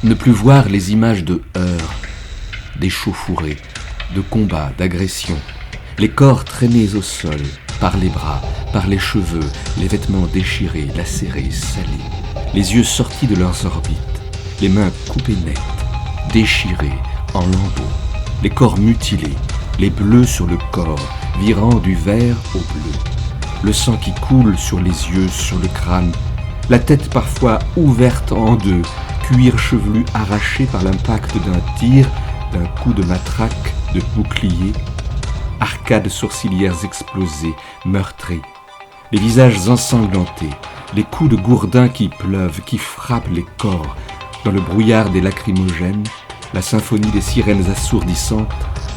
Ne plus voir les images de heurts, d'échauffourées, de combats, d'agressions, les corps traînés au sol, par les bras, par les cheveux, les vêtements déchirés, lacérés, salis, les yeux sortis de leurs orbites, les mains coupées nettes, déchirées, en lambeaux, les corps mutilés, les bleus sur le corps, virant du vert au bleu, le sang qui coule sur les yeux, sur le crâne, la tête parfois ouverte en deux, cuir chevelu arraché par l'impact d'un tir, d'un coup de matraque, de bouclier, arcades sourcilières explosées, meurtrées, les visages ensanglantés, les coups de gourdin qui pleuvent, qui frappent les corps, dans le brouillard des lacrymogènes, la symphonie des sirènes assourdissantes,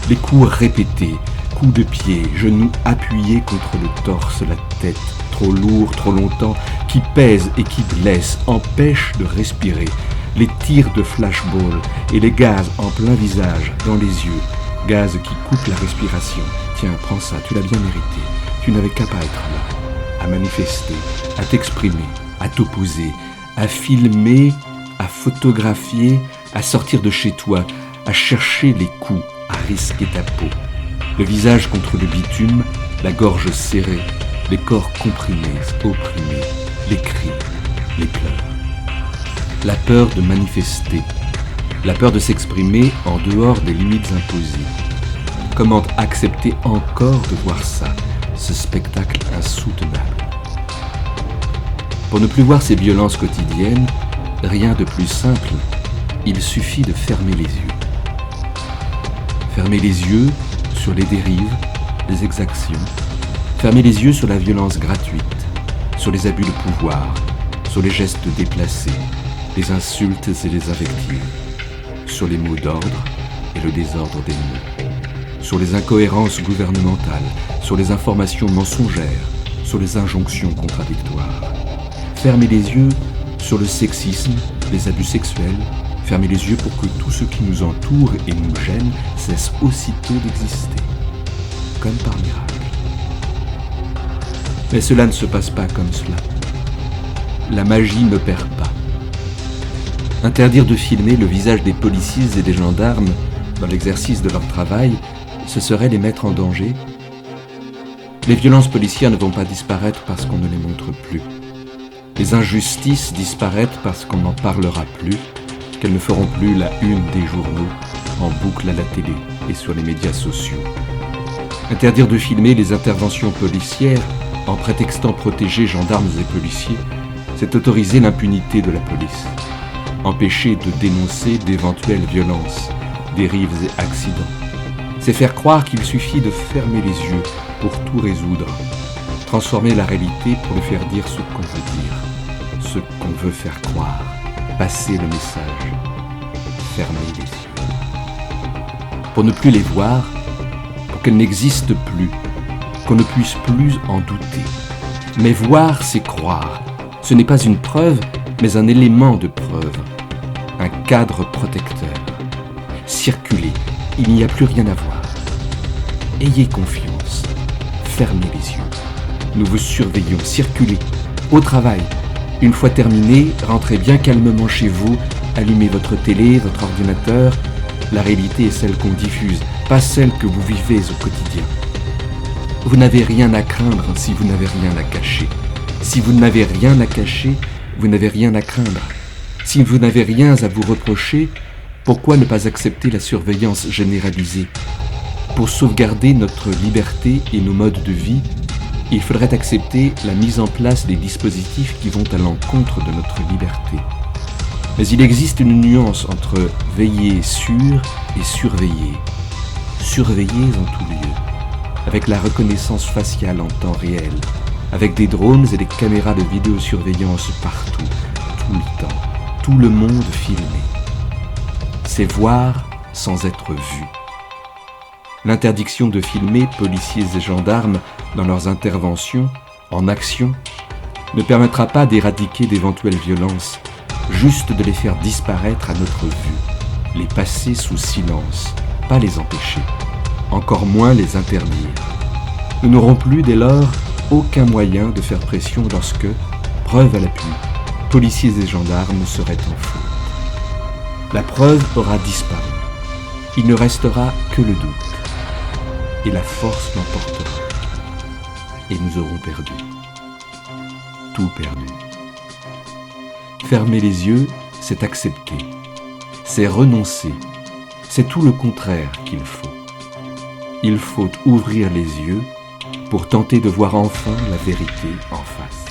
les coups répétés, coups de pied, genoux appuyés contre le torse, la tête, trop lourd, trop longtemps, qui pèsent et qui blessent, empêchent de respirer, les tirs de flashball et les gaz en plein visage, dans les yeux, gaz qui coupent la respiration. Tiens, prends ça, tu l'as bien mérité. Tu n'avais qu'à pas être là, à manifester, à t'exprimer, à t'opposer, à filmer, à photographier, à sortir de chez toi, à chercher les coups, à risquer ta peau. Le visage contre le bitume, la gorge serrée, les corps comprimés, opprimés, les cris, les pleurs. La peur de manifester, la peur de s'exprimer en dehors des limites imposées. Comment accepter encore de voir ça, ce spectacle insoutenable? Pour ne plus voir ces violences quotidiennes, rien de plus simple, il suffit de fermer les yeux. Fermer les yeux sur les dérives, les exactions, fermer les yeux sur la violence gratuite, sur les abus de pouvoir, sur les gestes déplacés, les insultes et les invectives, sur les mots d'ordre et le désordre des mots, sur les incohérences gouvernementales, sur les informations mensongères, sur les injonctions contradictoires. Fermer les yeux sur le sexisme, les abus sexuels, fermer les yeux pour que tout ce qui nous entoure et nous gêne cesse aussitôt d'exister, comme par miracle. Mais cela ne se passe pas comme cela. La magie n'opère pas. Interdire de filmer le visage des policiers et des gendarmes dans l'exercice de leur travail, ce serait les mettre en danger. Les violences policières ne vont pas disparaître parce qu'on ne les montre plus. Les injustices disparaîtront parce qu'on n'en parlera plus, qu'elles ne feront plus la une des journaux, en boucle à la télé et sur les médias sociaux. Interdire de filmer les interventions policières en prétextant protéger gendarmes et policiers, c'est autoriser l'impunité de la police. Empêcher de dénoncer d'éventuelles violences, dérives et accidents. C'est faire croire qu'il suffit de fermer les yeux pour tout résoudre. Transformer la réalité pour lui faire dire ce qu'on veut dire, ce qu'on veut faire croire. Passer le message. Fermer les yeux. Pour ne plus les voir, pour qu'elles n'existent plus, qu'on ne puisse plus en douter. Mais voir, c'est croire. Ce n'est pas une preuve, mais un élément de preuve. Un cadre protecteur. Circulez, il n'y a plus rien à voir. Ayez confiance. Fermez les yeux. Nous vous surveillons. Circulez. Au travail. Une fois terminé, rentrez bien calmement chez vous, allumez votre télé, votre ordinateur. La réalité est celle qu'on diffuse, pas celle que vous vivez au quotidien. Vous n'avez rien à craindre si vous n'avez rien à cacher. Si vous n'avez rien à cacher, vous n'avez rien à craindre. Si vous n'avez rien à vous reprocher, pourquoi ne pas accepter la surveillance généralisée? Pour sauvegarder notre liberté et nos modes de vie, il faudrait accepter la mise en place des dispositifs qui vont à l'encontre de notre liberté. Mais il existe une nuance entre veiller sur et surveiller. Surveiller en tout lieu, avec la reconnaissance faciale en temps réel, avec des drones et des caméras de vidéosurveillance partout, tout le temps, tout le monde filmé. C'est voir sans être vu. L'interdiction de filmer policiers et gendarmes dans leurs interventions, en action, ne permettra pas d'éradiquer d'éventuelles violences, juste de les faire disparaître à notre vue, les passer sous silence, pas les empêcher, encore moins les interdire. Nous n'aurons plus dès lors aucun moyen de faire pression lorsque, preuve à l'appui, policiers et gendarmes seraient en faute. La preuve aura disparu. Il ne restera que le doute. Et la force l'emportera. Et nous aurons perdu. Tout perdu. Fermer les yeux, c'est accepter. C'est renoncer. C'est tout le contraire qu'il faut. Il faut ouvrir les yeux pour tenter de voir enfin la vérité en face.